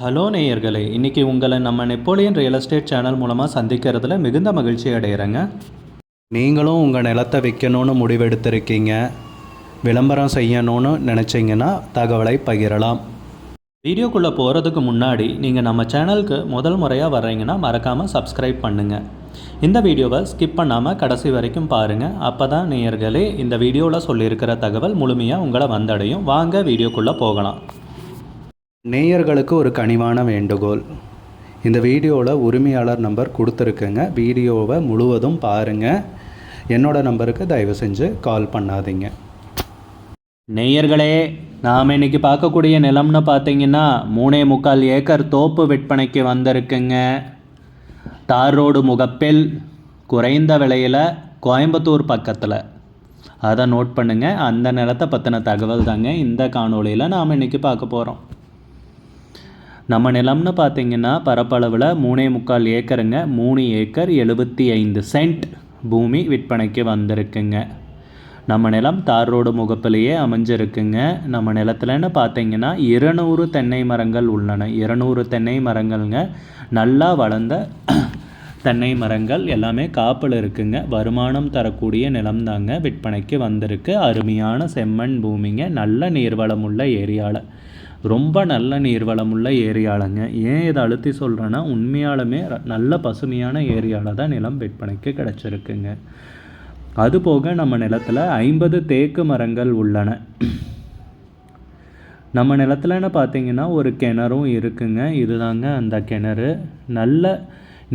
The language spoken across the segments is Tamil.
ஹலோ நேயர்களே, இன்றைக்கி உங்களை நம்ம நெப்போலியன் ரியல் எஸ்டேட் சேனல் மூலமாக சந்திக்கிறதுல மிகுந்த மகிழ்ச்சி அடைகிறேங்க. நீங்களும் உங்கள் நிலத்தை விற்கணும்னு முடிவெடுத்திருக்கீங்க, விளம்பரம் செய்யணும்னு நினச்சிங்கன்னா தகவலை பகிரலாம். வீடியோக்குள்ளே போகிறதுக்கு முன்னாடி நீங்கள் நம்ம சேனலுக்கு முதல் முறையாக வர்றீங்கன்னா மறக்காமல் சப்ஸ்கிரைப் பண்ணுங்கள். இந்த வீடியோவை ஸ்கிப் பண்ணாமல் கடைசி வரைக்கும் பாருங்கள். அப்போ தான் நேயர்களே இந்த வீடியோவில் சொல்லியிருக்கிற தகவல் முழுமையாக உங்களை வந்தடையும். வாங்க வீடியோக்குள்ளே போகலாம். நேயர்களுக்கு ஒரு கனிவான வேண்டுகோள், இந்த வீடியோவில் உரிமையாளர் நம்பர் கொடுத்துருக்குங்க. வீடியோவை முழுவதும் பாருங்கள். என்னோடய நம்பருக்கு தயவு செஞ்சு கால் பண்ணாதீங்க. நேயர்களே, நாம் இன்றைக்கி பார்க்கக்கூடிய நிலம்னு பார்த்தீங்கன்னா 3.25 ஏக்கர் தோப்பு விற்பனைக்கு வந்திருக்குங்க. தார் ரோடு முகப்பில், குறைந்த விலையில், கோயம்புத்தூர் பக்கத்தில். அதை நோட் பண்ணுங்கள். அந்த நிலத்தை பற்றின தகவல் தாங்க இந்த காணொலியில் நாம் இன்றைக்கி பார்க்க போகிறோம். நம்ம நிலம்னு பார்த்திங்கன்னா பரப்பளவில் 3.25 ஏக்கருங்க. 3 ஏக்கர் 75 சென்ட் பூமி விற்பனைக்கு வந்திருக்குங்க. நம்ம நிலம் தார் ரோடு முகப்பிலேயே அமைஞ்சிருக்குங்க. நம்ம நிலத்துலன்னு பார்த்திங்கன்னா 200 தென்னை மரங்கள் உள்ளன. 200 தென்னை மரங்கள்ங்க. நல்லா வளர்ந்த தென்னை மரங்கள் எல்லாமே காப்பில் இருக்குங்க. வருமானம் தரக்கூடிய நிலம் தாங்க விற்பனைக்கு வந்திருக்கு. அருமையான செம்மண் பூமிங்க. நல்ல நீர்வளமுள்ள ஏரியாவில், ரொம்ப நல்ல நீர்வளமுள்ள ஏரியாலங்க. ஏன் இதை அழுத்தி சொல்கிறேன்னா, உண்மையாலுமே நல்ல பசுமையான ஏரியாவில் தான் நிலம் விற்பனைக்கு கிடச்சிருக்குங்க. அதுபோக நம்ம நிலத்தில் 50 தேக்கு மரங்கள் உள்ளன. நம்ம நிலத்துலன்னு பார்த்திங்கன்னா ஒரு கிணறும் இருக்குங்க. இதுதாங்க அந்த கிணறு. நல்ல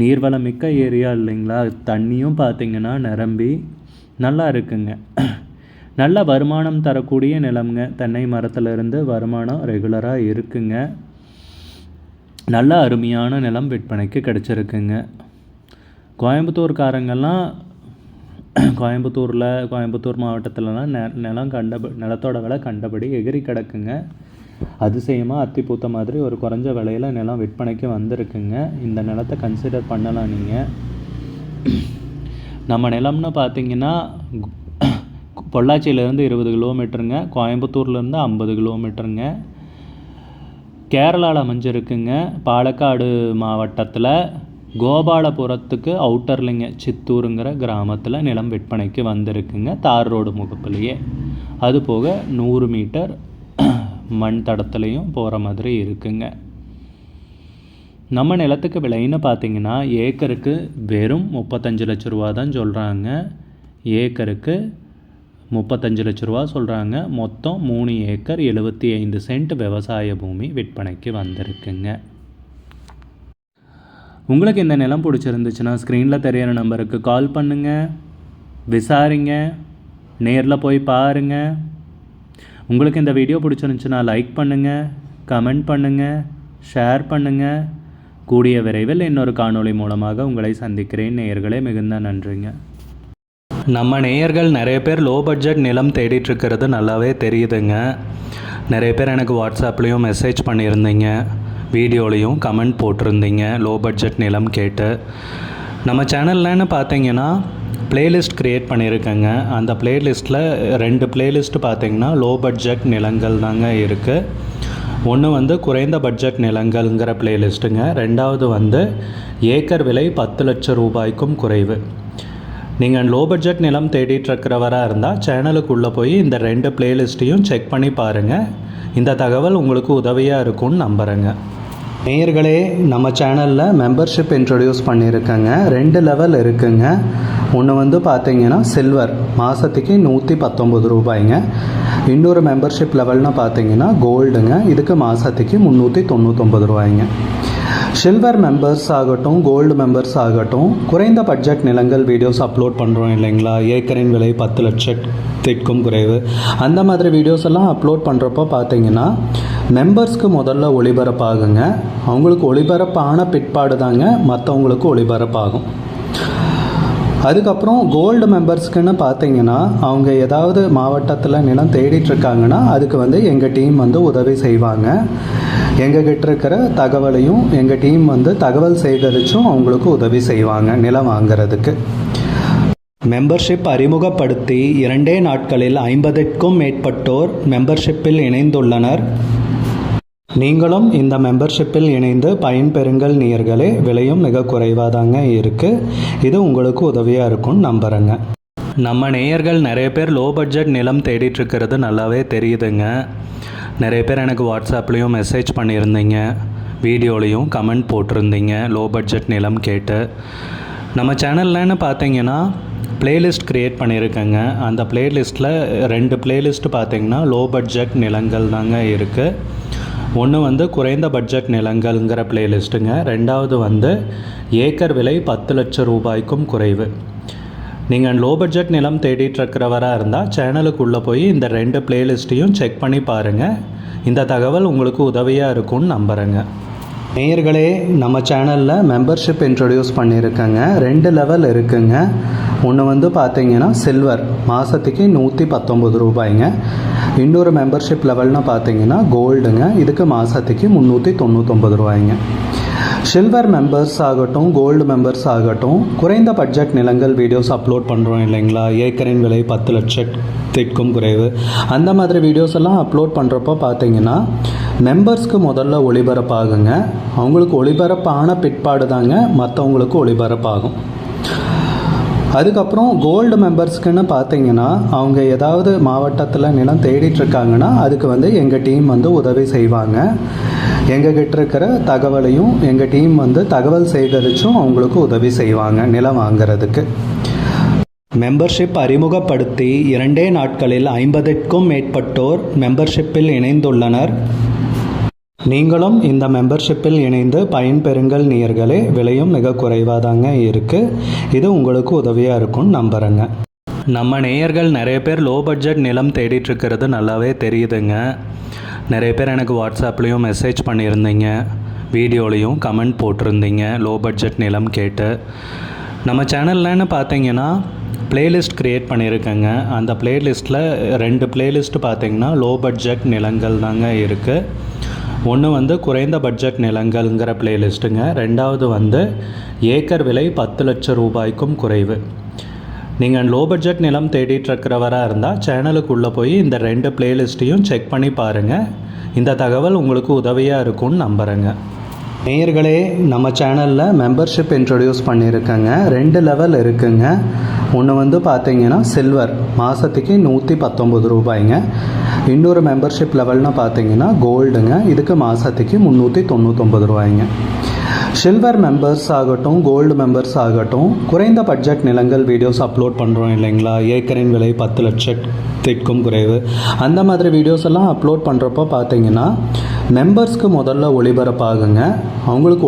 நீர்வளமிக்க ஏரியா இல்லைங்களா. தண்ணியும் பார்த்திங்கன்னா நிரம்பி நல்லா இருக்குங்க. நல்ல வருமானம் தரக்கூடிய நிலம்ங்க. தென்னை மரத்துலேருந்து வருமானம் ரெகுலராக இருக்குங்க. நல்ல அருமையான நிலம் விற்பனைக்கு கிடச்சிருக்குங்க. கோயம்புத்தூர்காரங்கெல்லாம் கோயம்புத்தூர் மாவட்டத்திலலாம் நிலத்தோட விலை கண்டபடி எகிரி கிடக்குங்க. அதிசயமாக அத்திப்பூத்த மாதிரி ஒரு குறைஞ்ச விலையில் நிலம் விற்பனைக்கு வந்திருக்குங்க. இந்த நிலத்தை கன்சிடர் பண்ணலாம் நீங்கள். நம்ம நிலம்னு பார்த்திங்கன்னா பொள்ளாச்சியிலேருந்து 20 கிலோமீட்டருங்க. கோயம்புத்தூர்லேருந்து 50 கிலோமீட்டருங்க. கேரளாவில் அமைஞ்சிருக்குங்க. பாலக்காடு மாவட்டத்தில் கோபாலபுரத்துக்கு அவுட்டர்லிங்க, சித்தூருங்கிற கிராமத்தில் நிலம் விற்பனைக்கு வந்திருக்குங்க. தார் ரோடு முகப்பிலேயே. அதுபோக 100 மீட்டர் மண் தடத்துலையும் போகிற மாதிரி இருக்குங்க. நம்ம நிலத்துக்கு விலைன்னு பார்த்திங்கன்னா ஏக்கருக்கு வெறும் 35 லட்ச ரூபா தான் சொல்கிறாங்க. ஏக்கருக்கு 35 லட்ச ரூபா சொல்கிறாங்க. மொத்தம் 3 ஏக்கர் 75 சென்ட் விவசாய பூமி விற்பனைக்கு வந்திருக்குங்க. உங்களுக்கு இந்த நிலம் பிடிச்சிருந்துச்சுன்னா ஸ்க்ரீனில் தெரியிற நம்பருக்கு கால் பண்ணுங்கள், விசாரிங்க, நேரில் போய் பாருங்கள். உங்களுக்கு இந்த வீடியோ பிடிச்சிருந்துச்சுன்னா லைக் பண்ணுங்கள், கமெண்ட் பண்ணுங்கள், ஷேர் பண்ணுங்கள். கூடிய விரைவில் இன்னொரு காணொளி மூலமாக உங்களை சந்திக்கிறேன். நேயர்களே, மிகுந்த நன்றிங்க. நம்ம நேயர்கள் நிறைய பேர் லோ பட்ஜெட் நிலம் தேடிட்டுருக்கிறது நல்லாவே தெரியுதுங்க. நிறைய பேர் எனக்கு வாட்ஸ்அப்லேயும் மெசேஜ் பண்ணியிருந்தீங்க, வீடியோலையும் கமெண்ட் போட்டிருந்தீங்க லோ பட்ஜெட் நிலம் கேட்டு. நம்ம சேனல்லன்னு பார்த்தீங்கன்னா ப்ளேலிஸ்ட் க்ரியேட் பண்ணியிருக்கேங்க. அந்த ப்ளேலிஸ்ட்டில் 2 ப்ளேலிஸ்ட்டு பார்த்திங்கன்னா லோ பட்ஜெட் நிலங்கள் தாங்க இருக்குது. ஒன்று குறைந்த பட்ஜெட் நிலங்கள்ங்கிற ப்ளேலிஸ்ட்டுங்க. 2வது ஏக்கர் விலை 10 லட்சம் ரூபாய்க்கும் குறைவு. நீங்கள் லோ பட்ஜெட் நிலம் தேடிட்டுருக்கிறவராக இருந்தால் சேனலுக்குள்ளே போய் இந்த 2 ப்ளேலிஸ்ட்டையும் செக் பண்ணி பாருங்கள். இந்த தகவல் உங்களுக்கு உதவியாக இருக்கும்னு நம்புகிறேங்க. நேயர்களே, நம்ம சேனலில் மெம்பர்ஷிப் இன்ட்ரடியூஸ் பண்ணியிருக்கேங்க. 2 லெவல் இருக்குங்க. ஒன்று பார்த்தீங்கன்னா சில்வர், மாதத்துக்கு 119 ரூபாய்ங்க. இன்னொரு மெம்பர்ஷிப் லெவல்னு பார்த்தீங்கன்னா கோல்டுங்க. இதுக்கு மாதத்துக்கு 399 ரூபாய்ங்க. சில்வர் மெம்பர்ஸ் ஆகட்டும், கோல்டு மெம்பர்ஸ் ஆகட்டும், குறைந்த பட்ஜெட் நிலங்கள் வீடியோஸ் அப்லோட் பண்ணுறோம் இல்லைங்களா. ஏக்கரின் விலை 10 லட்சத்திற்கும் குறைவு, அந்த மாதிரி வீடியோஸ் எல்லாம் அப்லோட் பண்ணுறப்போ பார்த்தீங்கன்னா மெம்பர்ஸ்க்கு முதல்ல ஒளிபரப்பாகுங்க. அவங்களுக்கு ஒளிபரப்பான பிற்பாடு தாங்க மற்றவங்களுக்கு ஒளிபரப்பாகும். அதுக்கப்புறம் கோல்டு மெம்பர்ஸ்க்குன்னு பார்த்தீங்கன்னா அவங்க ஏதாவது மாவட்டத்தில் நிலம் தேடிட்டுருக்காங்கன்னா அதுக்கு எங்கள் டீம் உதவி செய்வாங்க. எங்ககிட்ட இருக்கிற தகவலையும் எங்கள் டீம் தகவல் சேகரித்தும் அவங்களுக்கு உதவி செய்வாங்க நிலம் வாங்கிறதுக்கு. மெம்பர்ஷிப் அறிமுகப்படுத்தி 2 நாட்களில் 50க்கும் மேற்பட்டோர் மெம்பர்ஷிப்பில் இணைந்துள்ளனர். நீங்களும் இந்த மெம்பர்ஷிப்பில் இணைந்து பயன்பெறுங்கள் நேயர்களே. விலையும் மிக குறைவாக தாங்க இருக்குது. இது உங்களுக்கு உதவியாக இருக்கும்னு நம்புகிறேங்க. நம்ம நேயர்கள் நிறைய பேர் லோ பட்ஜெட் நிலம் தேடிட்டுருக்கிறது நல்லாவே தெரியுதுங்க. நிறைய பேர் எனக்கு வாட்ஸ்அப்லேயும் மெசேஜ் பண்ணியிருந்தீங்க, வீடியோலையும் கமெண்ட் போட்டிருந்தீங்க லோ பட்ஜெட் நிலம் கேட்டு. நம்ம சேனல்லன்னு பார்த்தீங்கன்னா பிளேலிஸ்ட் க்ரியேட் பண்ணியிருக்கேங்க. அந்த பிளேலிஸ்ட்டில் 2 பிளேலிஸ்ட்டு பார்த்தீங்கன்னா லோ பட்ஜெட் நிலங்கள் தாங்க இருக்குது. ஒன்று வந்து குறைந்த பட்ஜெட் நிலங்கள்ங்கிற பிளேலிஸ்ட்டுங்க. ரெண்டாவது வந்து ஏக்கர் விலை 10 லட்சம் ரூபாய்க்கும் குறைவு. நீங்கள் லோ பட்ஜெட் நிலம் தேடிட்டுருக்கிறவராக இருந்தால் சேனலுக்குள்ளே போய் இந்த 2 பிளேலிஸ்ட்டையும் செக் பண்ணி பாருங்கள். இந்த தகவல் உங்களுக்கு உதவியாக இருக்கும்னு நம்புகிறேங்க. நேயர்களே, நம்ம சேனலில் மெம்பர்ஷிப் இன்ட்ரடியூஸ் பண்ணியிருக்கேங்க. 2 லெவல் இருக்குங்க. ஒன்று வந்து பார்த்தீங்கன்னா சில்வர், மாதத்துக்கு 119 ரூபாய்ங்க. இன்னொரு மெம்பர்ஷிப் லெவல்னு பார்த்தீங்கன்னா கோல்டுங்க. இதுக்கு மாதத்துக்கு 399 ரூபாய்ங்க. சில்வர் மெம்பர்ஸ் ஆகட்டும், கோல்டு மெம்பர்ஸ் ஆகட்டும், குறைந்த பட்ஜெட் நிலங்கள் வீடியோஸ் அப்லோட் பண்ணுறோம் இல்லைங்களா, ஏக்கரின் விலை 10 லட்சத்திற்கும் குறைவு, அந்த மாதிரி வீடியோஸ் எல்லாம் அப்லோட் பண்ணுறப்போ பார்த்தீங்கன்னா மெம்பர்ஸ்க்கு முதல்ல ஒளிபரப்பாகுங்க. அவங்களுக்கு ஒளிபரப்பான பிற்பாடு தாங்க மற்றவங்களுக்கு ஒளிபரப்பாகும். அதுக்கப்புறம் கோல்டு மெம்பர்ஸ்க்குன்னு பார்த்தீங்கன்னா அவங்க ஏதாவது மாவட்டத்தில் நிலம் தேடிட்டுருக்காங்கன்னா அதுக்கு வந்து எங்கள் டீம் வந்து உதவி செய்வாங்க. எங்ககிட்ட இருக்கிற தகவலையும் எங்கள் டீம் வந்து தகவல் சேகரித்தும் அவங்களுக்கு உதவி செய்வாங்க நிலம் வாங்கிறதுக்கு. மெம்பர்ஷிப் அறிமுகப்படுத்தி 2 நாட்களில் 50க்கும் மேற்பட்டோர் மெம்பர்ஷிப்பில் இணைந்துள்ளனர். நீங்களும் இந்த மெம்பர்ஷிப்பில் இணைந்து பயன்பெறுங்கள் நேயர்களே. விலையும் மிக குறைவாக தாங்க இருக்குது. இது உங்களுக்கு உதவியாக இருக்கும்னு நம்புகிறேங்க. நம்ம நேயர்கள் நிறைய பேர் லோ பட்ஜெட் நிலம் தேடிட்டுருக்கிறது நல்லாவே தெரியுதுங்க. நிறைய பேர் எனக்கு வாட்ஸ்அப்லேயும் மெசேஜ் பண்ணியிருந்தீங்க, வீடியோலையும் கமெண்ட் போட்டிருந்தீங்க லோ பட்ஜெட் நிலம் கேட்டு. நம்ம சேனல்லன்னு பார்த்தீங்கன்னா பிளேலிஸ்ட் க்ரியேட் பண்ணியிருக்கேங்க. அந்த பிளேலிஸ்ட்டில் 2 பிளேலிஸ்ட்டு பார்த்தீங்கன்னா லோ பட்ஜெட் நிலங்கள் தாங்க இருக்குது. ஒன்று வந்து குறைந்த பட்ஜெட் நிலங்கள்ங்கிற பிளேலிஸ்ட்டுங்க. ரெண்டாவது வந்து ஏக்கர் விலை 10 லட்சம் ரூபாய்க்கும் குறைவு. நீங்கள் லோ பட்ஜெட் நிலம் தேடிட்டுருக்கிறவராக இருந்தால் சேனலுக்குள்ளே போய் இந்த 2 பிளேலிஸ்ட்டையும் செக் பண்ணி பாருங்கள். இந்த தகவல் உங்களுக்கு உதவியாக இருக்கும்னு நம்புகிறேங்க. நேயர்களே, நம்ம சேனலில் மெம்பர்ஷிப் இன்ட்ரடியூஸ் பண்ணியிருக்கேங்க. 2 லெவல் இருக்குங்க. ஒன்று வந்து பார்த்தீங்கன்னா சில்வர், மாதத்துக்கு 119 ரூபாய்ங்க. இன்னொரு மெம்பர்ஷிப் லெவல்னு பார்த்தீங்கன்னா கோல்டுங்க. இதுக்கு மாதத்துக்கு 399 ரூபாய்ங்க. சில்வர் மெம்பர்ஸ் ஆகட்டும், கோல்டு மெம்பர்ஸ் ஆகட்டும், குறைந்த பட்ஜெட் நிலங்கள் வீடியோஸ் அப்லோட் பண்ணுறோம் இல்லைங்களா, ஏக்கரின் விலை 10 லட்சத்திற்கும் குறைவு, அந்த மாதிரி வீடியோஸ் எல்லாம் அப்லோட் பண்ணுறப்போ பார்த்தீங்கன்னா மெம்பர்ஸ்க்கு முதல்ல ஒளிபரப்பாகுங்க. அவங்களுக்கு